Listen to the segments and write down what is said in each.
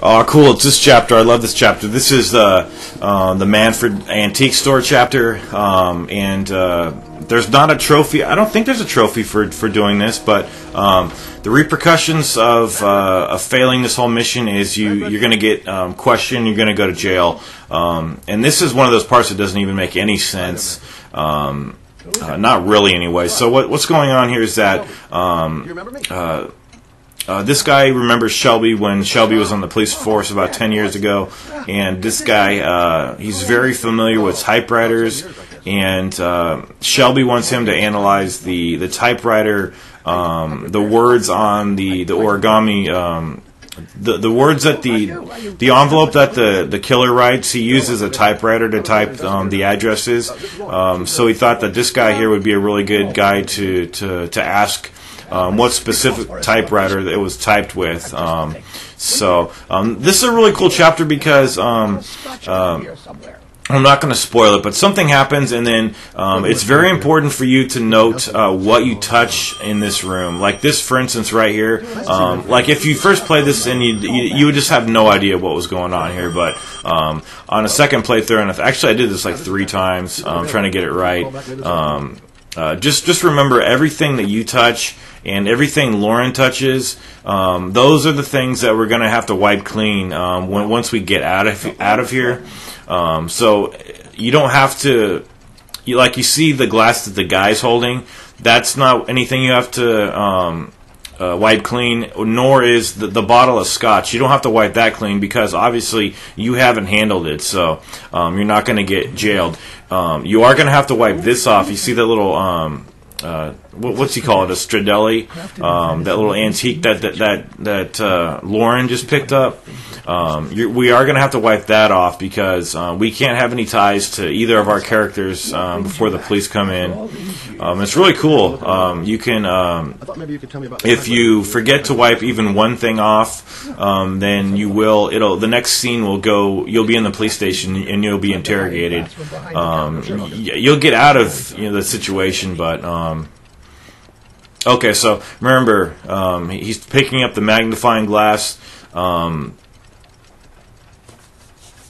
Oh, cool! It's this chapter. I love this chapter. This is the Manfred Antique Store chapter, and there's not a trophy. I don't think there's a trophy for doing this, but the repercussions of failing this whole mission is you're going to get questioned. You're going to go to jail, and this is one of those parts that doesn't even make any sense. Not really, anyway. So what's going on here is that this guy remembers Shelby when Shelby was on the police force about 10 years ago, and this guy, he's very familiar with typewriters, and Shelby wants him to analyze the typewriter, the words on the origami, the words that the envelope that the killer writes. He uses a typewriter to type the addresses, so he thought that this guy here would be a really good guy to ask what specific typewriter it was typed with. So this is a really cool chapter because I'm not going to spoil it, but something happens, and then it's very important for you to note what you touch in this room. Like this, for instance, right here. Like if you first play this, and you would just have no idea what was going on here. But on a second playthrough, and actually I did this like 3 times, trying to get it right. Just remember everything that you touch and everything Lauren touches. Those are the things that we're going to have to wipe clean once we get out of here. So you don't have to, you see the glass that the guy's holding. That's not anything you have to wipe clean, nor is the bottle of scotch. You don't have to wipe that clean because obviously you haven't handled it, so you're not going to get jailed. You are going to have to wipe this off. You see that little what's he call it? A Stradelli, that little antique that Lauren just picked up. We are going to have to wipe that off because we can't have any ties to either of our characters before the police come in. It's really cool. You can, if you forget to wipe even one thing off, then you will. The next scene will go. You'll be in the police station and you'll be interrogated. You'll get out of the situation, but. Okay, so remember, he's picking up the magnifying glass.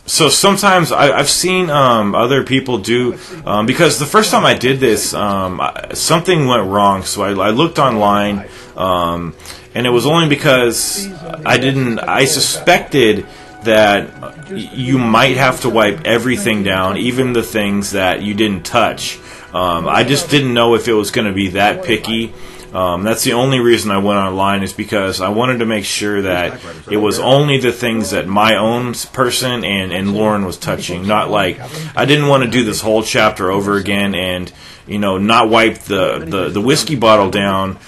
So sometimes I've seen other people do, because the first time I did this, something went wrong. So I looked online, and it was only because I suspected that you might have to wipe everything down, even the things that you didn't touch. I just didn't know if it was going to be that picky. That's the only reason I went online, is because I wanted to make sure that it was only the things that my own person and Lauren was touching. Not like I didn't want to do this whole chapter over again and not wipe the whiskey bottle down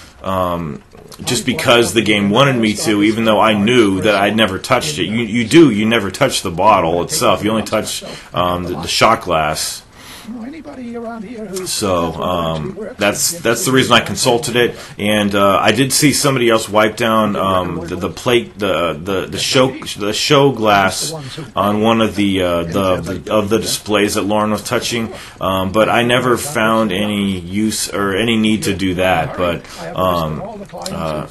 just because the game wanted me to, even though I knew that I'd never touched it. You never touch the bottle itself. You only touch the shot glass. So that's the reason I consulted it, and I did see somebody else wipe down the plate, the show glass on one of the displays that Lauren was touching, but I never found any use or any need to do that. But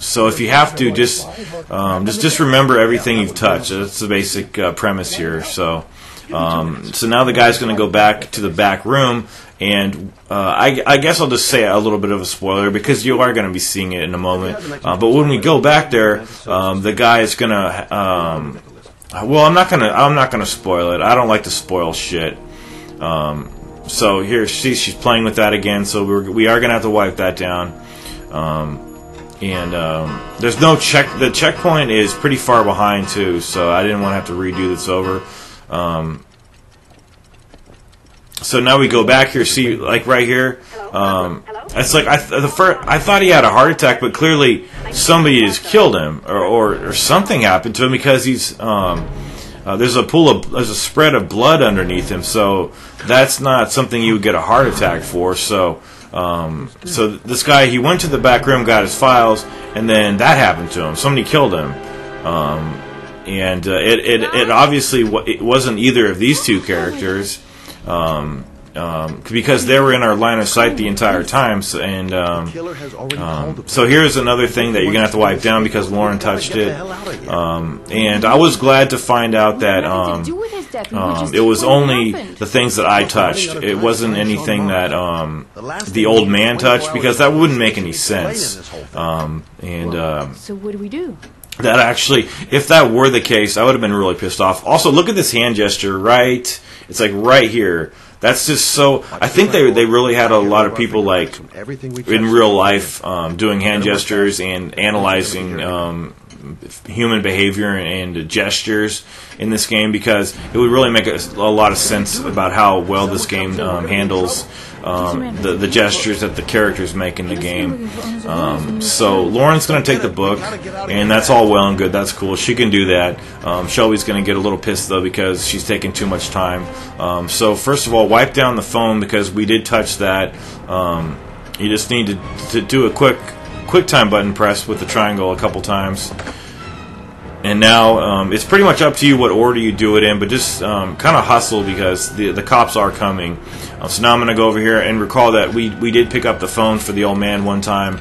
so if you have to, just remember everything you've touched. That's the basic premise here. So now the guy's going to go back to the back room, and I guess I'll just say a little bit of a spoiler because you are going to be seeing it in a moment. But when we go back there, the guy is going to. Well, I'm not gonna spoil it. I don't like to spoil shit. So here she's playing with that again. So we are going to have to wipe that down. And there's no check. The checkpoint is pretty far behind too, so I didn't want to have to redo this over. So now we go back here. See, like right here, it's like I thought he had a heart attack, but clearly somebody has killed him, or something happened to him because he's there's a spread of blood underneath him. So that's not something you would get a heart attack for. So this guy, he went to the back room, got his files, and then that happened to him. Somebody killed him. And it obviously it wasn't either of these two characters. because they were in our line of sight the entire time. So, and so here's another thing that you're gonna have to wipe down because Lauren touched it. And I was glad to find out that it was only the things that I touched. It wasn't anything that the old man touched, because that wouldn't make any sense. So what do we do? That actually, if that were the case, I would have been really pissed off. Also, look at this hand gesture, right? It's like right here. That's just so. I think they really had a lot of people like in real life doing hand gestures and analyzing human behavior and gestures in this game, because it would really make a lot of sense about how well this game handles the gestures that the characters make in the game. So Lauren's going to take the book, and that's all well and good. That's cool. She can do that. Shelby's going to get a little pissed, though, because she's taking too much time. So first of all, wipe down the phone, because we did touch that. You just need to do a quick time button press with the triangle a couple times. And now it's pretty much up to you what order you do it in, but just kind of hustle, because the cops are coming. So now I'm going to go over here and recall that we did pick up the phone for the old man one time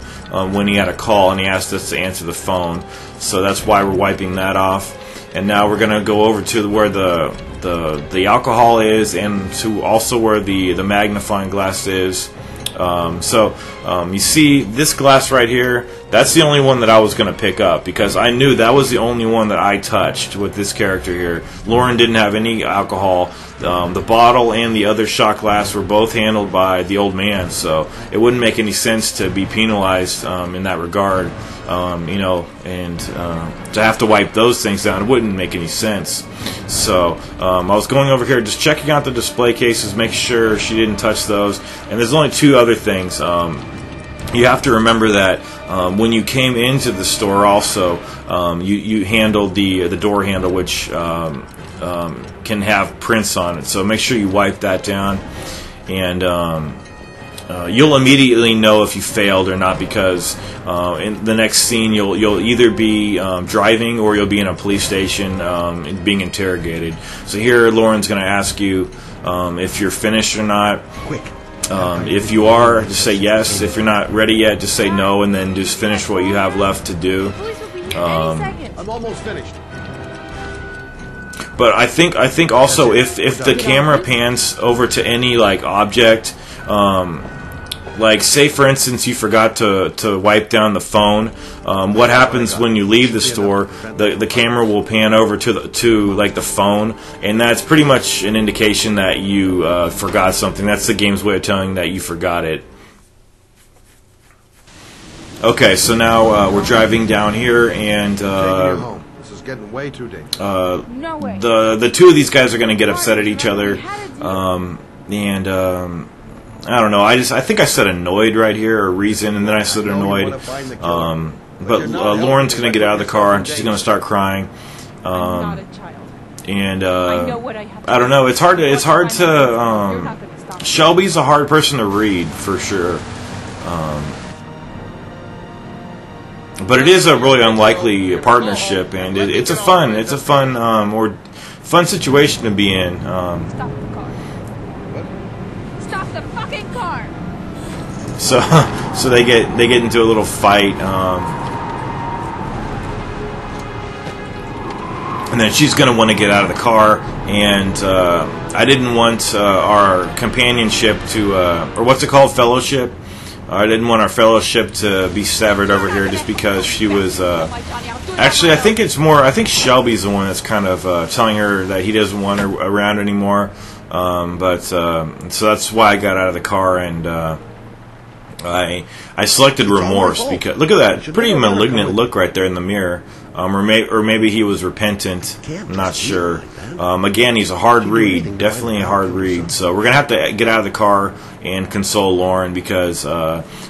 when he had a call and he asked us to answer the phone. So that's why we're wiping that off. And now we're going to go over to where the alcohol is, and to also where the magnifying glass is. You see this glass right here, that's the only one that I was going to pick up, because I knew that was the only one that I touched with this character here. Lauren didn't have any alcohol. The bottle and the other shot glass were both handled by the old man, so it wouldn't make any sense to be penalized in that regard. And to have to wipe those things down, it wouldn't make any sense. So I was going over here just checking out the display cases, make sure she didn't touch those. And there's only two other things. You have to remember that when you came into the store also, you handled the door handle, which can have prints on it. So make sure you wipe that down, and you'll immediately know if you failed or not, because in the next scene you'll either be driving or you'll be in a police station and being interrogated. So here Lauren's going to ask you if you're finished or not. Quick. If you are, just say yes. If you're not ready yet, just say no, and then just finish what you have left to do. I'm almost finished. But I think also if the camera pans over to any like object, like say for instance you forgot to wipe down the phone, what happens when you leave the store? The camera will pan over to like the phone, and that's pretty much an indication that you forgot something. That's the game's way of telling that you forgot it. Okay, so now we're driving down here, and This is getting way too dangerous. No way. the two of these guys are going to get upset at each other, I don't know. I think I said annoyed right here, or reason, and then I said annoyed. But Lauren's going to get out of the car and she's going to start crying. I'm not a child. And I know what I have to I don't know. It's hard to. You're not gonna stop me. Shelby's a hard person to read for sure. But it is a really unlikely partnership, and it's a fun situation to be in. Stop the car. Stop the fucking car. So they get into a little fight, and then she's gonna want to get out of the car, and I didn't want our companionship to, or what's it called, fellowship. I didn't want our fellowship to be severed over here just because she was. Actually, I think Shelby's the one that's kind of telling her that he doesn't want her around anymore. So that's why I got out of the car, and I selected remorse, because look at that pretty malignant look right there in the mirror. Or maybe he was repentant. I'm not sure. Again, he's a hard read, definitely a hard read. So we're gonna have to get out of the car and console Lauren, because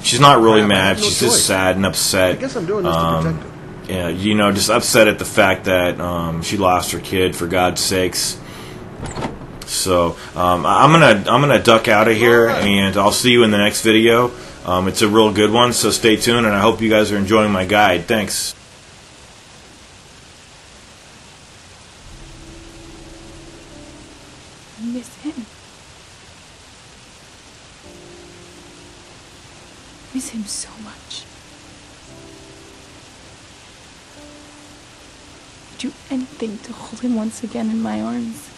she's not really mad. She's just sad and upset. I guess I'm doing this to protect her. Yeah, just upset at the fact that she lost her kid. For God's sakes. So I'm gonna duck out of here, and I'll see you in the next video. It's a real good one, so stay tuned, and I hope you guys are enjoying my guide. Thanks. I miss him. miss him so much. I'd do anything to hold him once again in my arms.